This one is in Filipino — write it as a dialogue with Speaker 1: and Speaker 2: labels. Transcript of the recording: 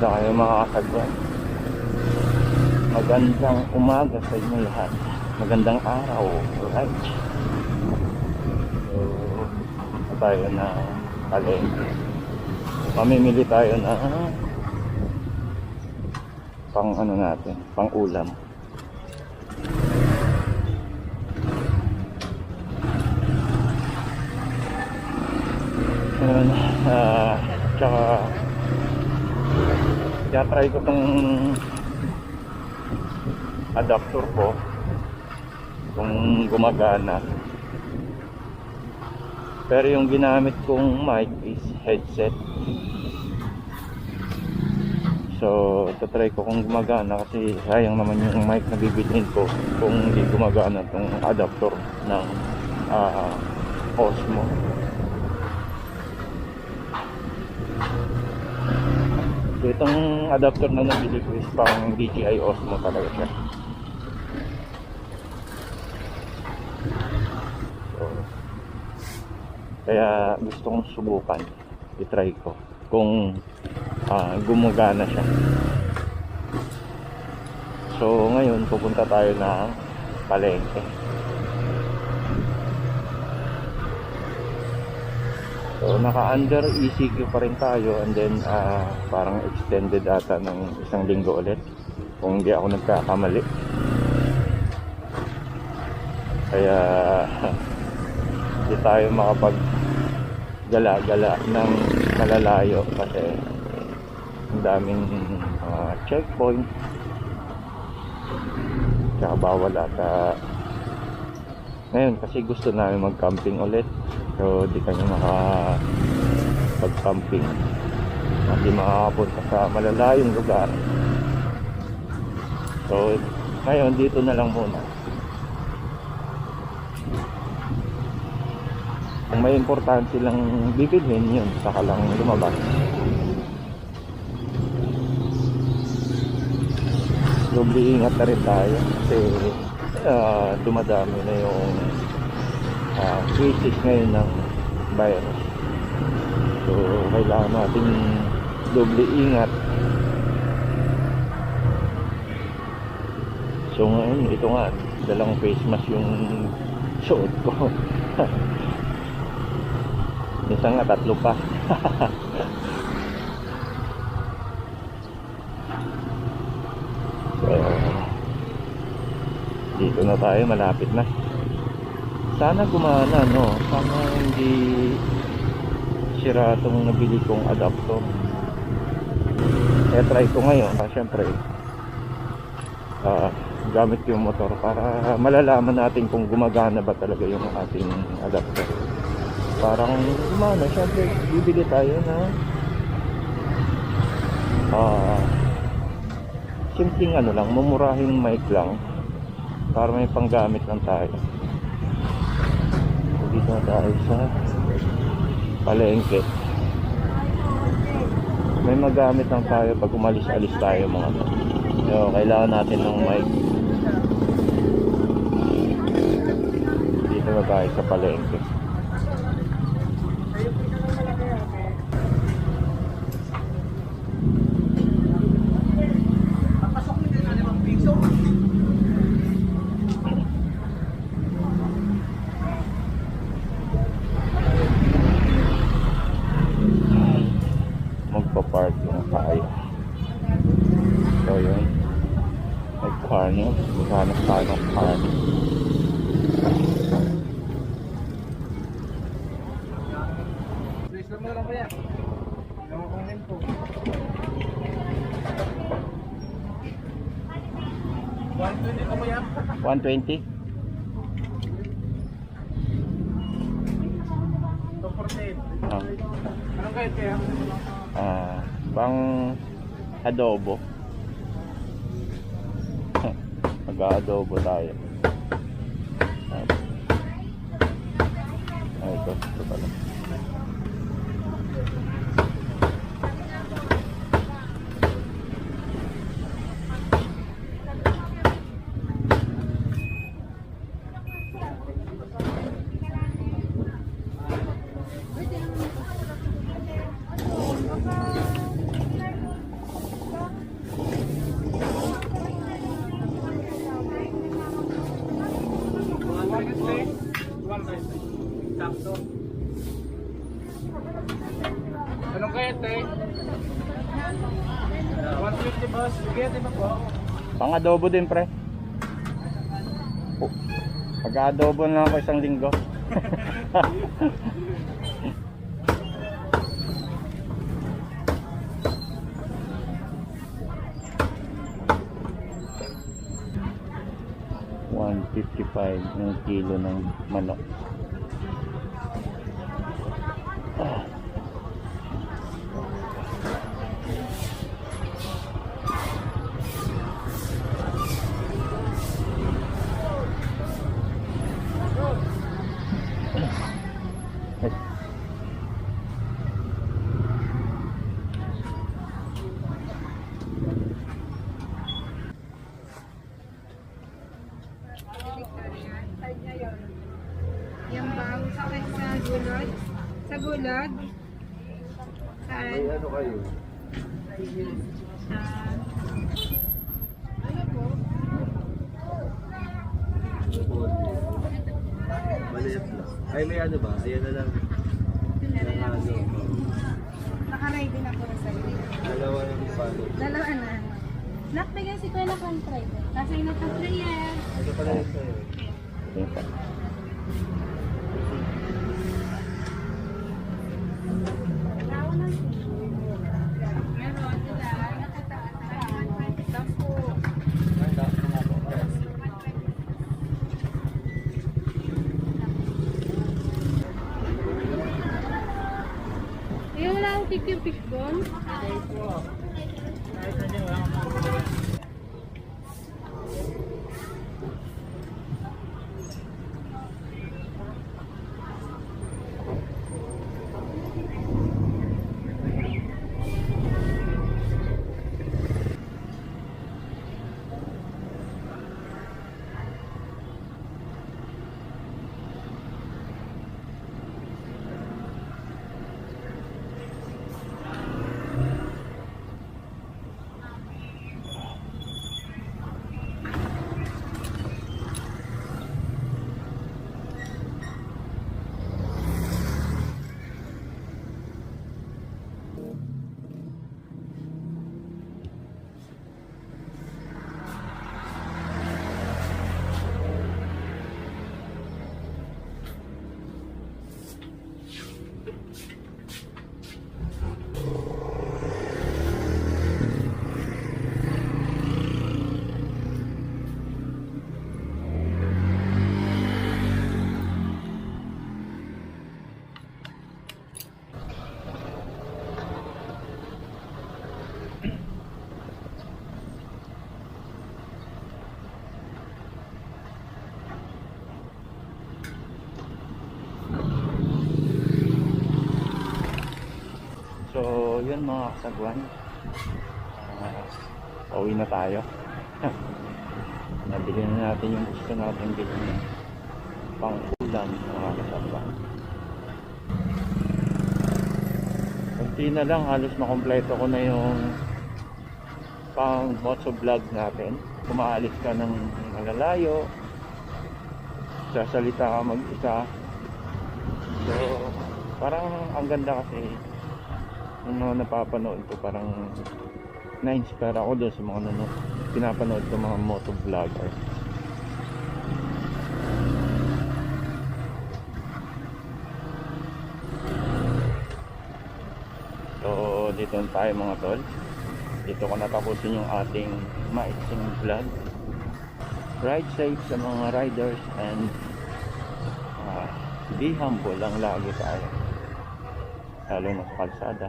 Speaker 1: Kumusta kayo mga kasagwan? Magandang umaga sa inyo lahat. Magandang araw. Alright. So, tayo na palengke. Mamimili tayo na pang ano natin, pang ulam. Tsaka try ko tong adapter ko kung gumagana, pero yung ginamit kong mic is headset. So try ko kung gumagana kasi sayang naman yung mic na bibilhin ko kung hindi gumagana tong adapter ng Osmo. So itong adapter na nabili ko is pang DJI Osmo talaga siya. So, kaya gusto kong subukan, i-try ko kung gumagana siya. So ngayon pupunta tayo ng palengke. So naka-under ECQ pa rin tayo, and then parang extended ata ng isang linggo ulit kung hindi ako nagkakamali. Kaya hindi tayo makapag-gala-gala ng malalayo kasi ang daming checkpoint, tsaka bawal ata ngayon kasi gusto namin mag-camping ulit. So di kami makapag-camping, hindi makakapunta sa malalayong lugar. So ngayon dito na lang muna. Kung may importante silang bibilhin, yun saka lang lumabas. Doble ingat na rin tayo kasi dumadami na yung cases ngayon ng virus. So kailangan natin doble ingat. So ngayon ito nga, dalang face mask yung suot ko. Minsan nga 3 pa. So dito na tayo, malapit na. Sana gumana, no? Sana hindi sira itong nabili kong adapter. Kaya try ko ngayon. Siyempre gamit yung motor para malalaman natin kung gumagana ba talaga yung ating adapter. Parang gumana, siyempre bibili tayo na simpleng ano lang, mumurahing mic lang para may panggamit lang tayo. Dito na tayo sa palengke. May magamit lang tayo pag umalis-alis tayo mga to. So kailangan natin ng mic. Dito na tayo sa palengke. Magpa-park na tayo. So yun, nag-corner, maghanap tayo ng park.
Speaker 2: Please lang mo lang po yan. Nakukunin po. 120 ka mo yan?
Speaker 1: 120?
Speaker 2: 248. Anong kahit kaya?
Speaker 1: Pang adobo. Mag-adobo tayo. Ito pala.
Speaker 2: 120. Sakto. Anong kaya, te? 120 boss. Bigyan din ako.
Speaker 1: Pang adobo din, pre. Oh, pag-adobo na ako isang linggo. $155 ng kilo ng manok. Ah. Ay.
Speaker 3: Yung bang sa gulod. Sa gulod. Saan?
Speaker 2: Ano kayo?
Speaker 3: Ano po?
Speaker 2: Maliit lang. Ay, may ano ba? Ayan na lang.
Speaker 3: Nakaready na po sa iyo.
Speaker 2: Dalawa ng palo.
Speaker 3: Dalawa na. Nakbigay si Kuya ng try. Kasi yung naka-player.
Speaker 2: Ano pala yun sa'yo?
Speaker 1: Ayun pa.
Speaker 3: Meron sila. Nakataas. Dampo. Yung wala akong pick yung fishbone.
Speaker 1: So, yun mga kasagwan. Pauwi na tayo. Nabili na natin yung gusto natin bilhin. Pang ulam mga kasagwan. Kunti na lang, halos makompleto ko na yung pang motovlog natin. Kumaalis ka ng malalayo, sasalita ka mag-isa. So, parang ang ganda kasi yung mga napapanood ko, parang na-inspire ako doon sa mga pinapanood ko mga motovlogger. So dito na tayo mga tol. Dito ko natapusin yung ating maiksing vlog. Ride safe sa mga riders and be humble lang lagi tayo, lalo na sa kalsada.